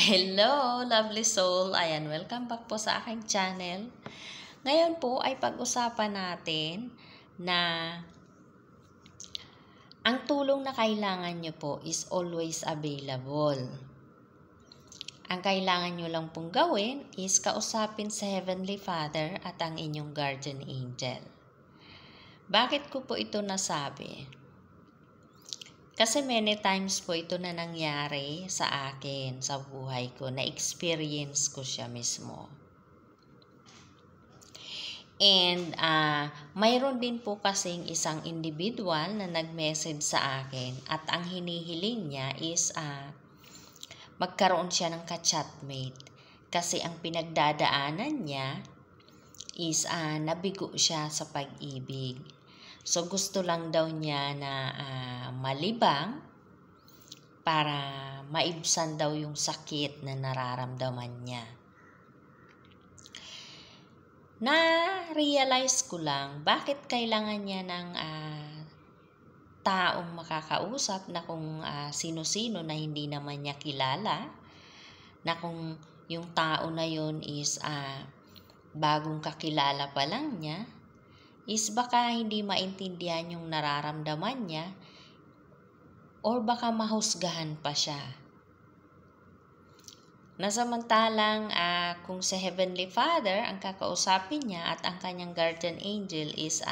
Hello, lovely soul! Ayan, welcome back po sa aking channel. Ngayon po ay pag-usapan natin na ang tulong na kailangan nyo po is always available. Ang kailangan nyo lang pong gawin is kausapin sa Heavenly Father at ang inyong guardian angel. Bakit ko po ito nasabi? Kasi many times po ito na nangyari sa akin, sa buhay ko, na-experience ko siya mismo. And mayroon din po kasing isang individual na nag-message sa akin at ang hinihiling niya is magkaroon siya ng ka-chatmate. Kasi ang pinagdadaanan niya is nabigo siya sa pag-ibig. So gusto lang daw niya na malibang para maibsan daw yung sakit na nararamdaman niya. Na-realize ko lang bakit kailangan niya ng taong makakausap na kung sino-sino na hindi naman niya kilala, na kung yung tao na yun is bagong kakilala pa lang niya, is baka hindi maintindihan yung nararamdaman niya or baka mahusgahan pa siya. Nasamantalang kung sa Heavenly Father ang kakausapin niya at ang kanyang guardian angel is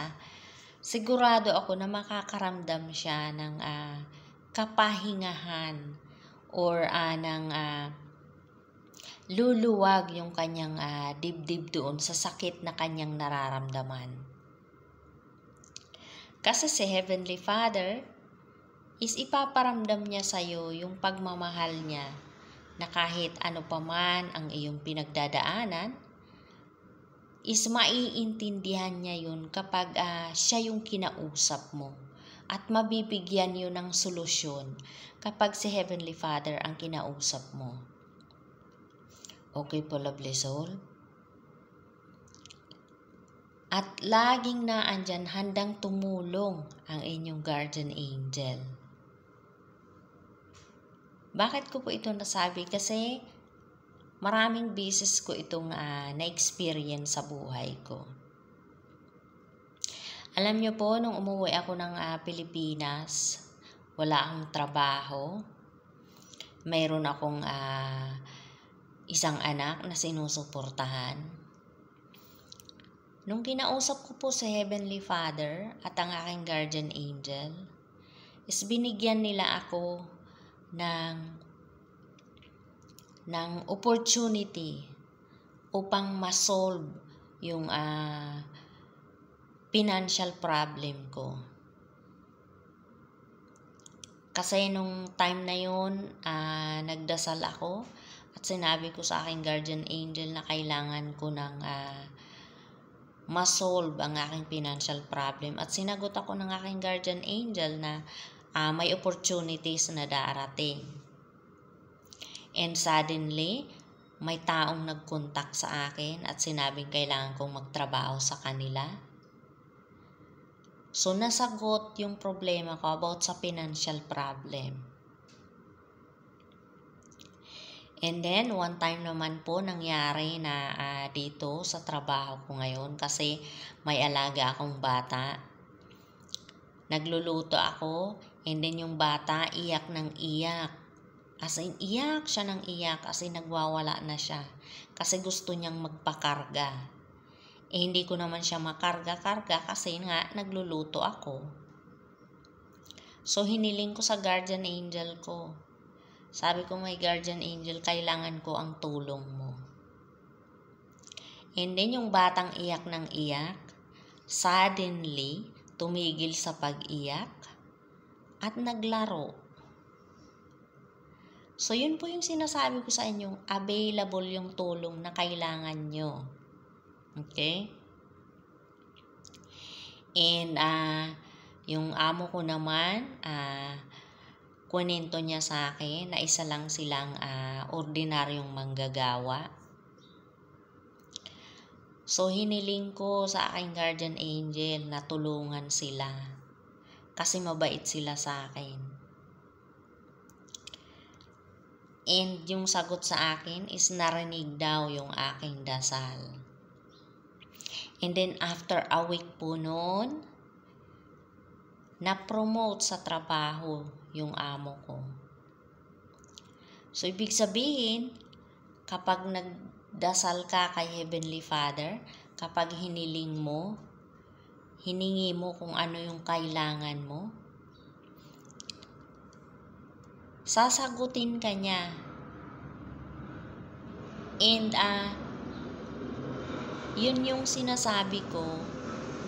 sigurado ako na makakaramdam siya ng kapahingahan or ng luluwag yung kanyang dibdib doon sa sakit na kanyang nararamdaman. Kasi si Heavenly Father is ipaparamdam niya sa'yo yung pagmamahal niya na kahit ano pa man ang iyong pinagdadaanan, is maiintindihan niya yun kapag siya yung kinausap mo. At mabibigyan yun ng solusyon kapag si Heavenly Father ang kinausap mo. Okay po, lovely soul? At laging naandyan handang tumulong ang inyong guardian angel. Bakit ko po ito nasabi? Kasi maraming beses ko itong na-experience sa buhay ko. Alam niyo po, nung umuwi ako ng Pilipinas, wala akong trabaho. Mayroon akong isang anak na sinusuportahan. Nung kinausap ko po sa Heavenly Father at ang aking guardian angel, is binigyan nila ako ng opportunity upang ma-solve yung financial problem ko. Kasi nung time na yun, nagdasal ako at sinabi ko sa aking guardian angel na kailangan ko ng ma-solve ang aking financial problem. At sinagot ako ng aking guardian angel na may opportunities na darating. And suddenly, may taong nag-contact sa akin at sinabing kailangan kong magtrabaho sa kanila. So, nasagot yung problema ko about sa financial problem. And then, one time naman po nangyari na dito sa trabaho ko ngayon kasi may alaga akong bata. Nagluluto ako and then yung bata iyak ng iyak. As in, iyak siya ng iyak as in nagwawala na siya kasi gusto niyang magpakarga. Hindi ko naman siya makarga-karga kasi nga nagluluto ako. So, hiniling ko sa guardian angel ko. Sabi ko, my guardian angel, kailangan ko ang tulong mo. And then, yung batang iyak ng iyak, suddenly, tumigil sa pag-iyak at naglaro. So, yun po yung sinasabi ko sa inyo, available yung tulong na kailangan nyo. Okay? And, yung amo ko naman, kwento niya sa akin na isa lang silang ordinaryong manggagawa. So, hiniling ko sa aking guardian angel na tulungan sila kasi mabait sila sa akin. And yung sagot sa akin is narinig daw yung aking dasal. And then after a week po noon, na-promote sa trabaho yung amo ko. So, ibig sabihin, kapag nagdasal ka kay Heavenly Father, kapag hiningi mo kung ano yung kailangan mo, sasagutin ka niya. And yun yung sinasabi ko,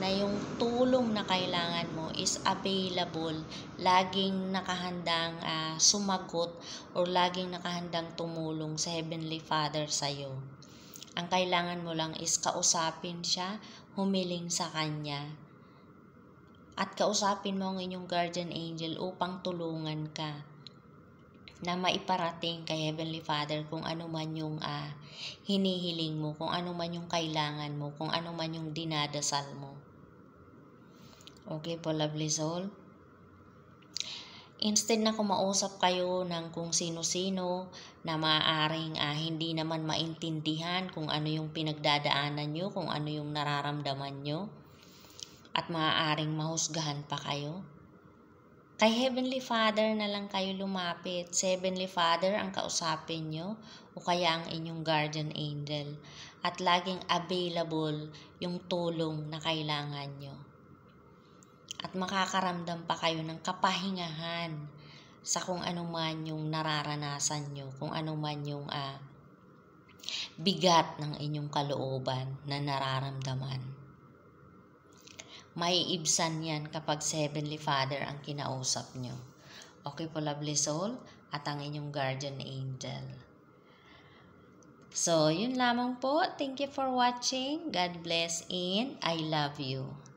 na yung tulong na kailangan mo is available, laging nakahandang sumagot or laging nakahandang tumulong sa Heavenly Father sa'yo. Ang kailangan mo lang is kausapin siya, humiling sa Kanya. At kausapin mo ang inyong guardian angel upang tulungan ka na maiparating kay Heavenly Father kung ano man yung hinihiling mo, kung ano man yung kailangan mo, kung ano man yung dinadasal mo. Okay po, lovely soul? Instead na kumausap kayo ng kung sino-sino na maaaring hindi naman maintindihan kung ano yung pinagdadaanan nyo, kung ano yung nararamdaman nyo, at maaaring mahusgahan pa kayo, kay Heavenly Father na lang kayo lumapit. Si Heavenly Father ang kausapin nyo o kaya ang inyong guardian angel. At laging available yung tulong na kailangan nyo. At makakaramdam pa kayo ng kapahingahan sa kung ano man yung nararanasan nyo, kung ano man yung bigat ng inyong kalooban na nararamdaman. Maiibsan yan kapag si Heavenly Father ang kinausap nyo. Okay po, lovely soul, at ang inyong guardian angel. So, yun lamang po. Thank you for watching. God bless and I love you.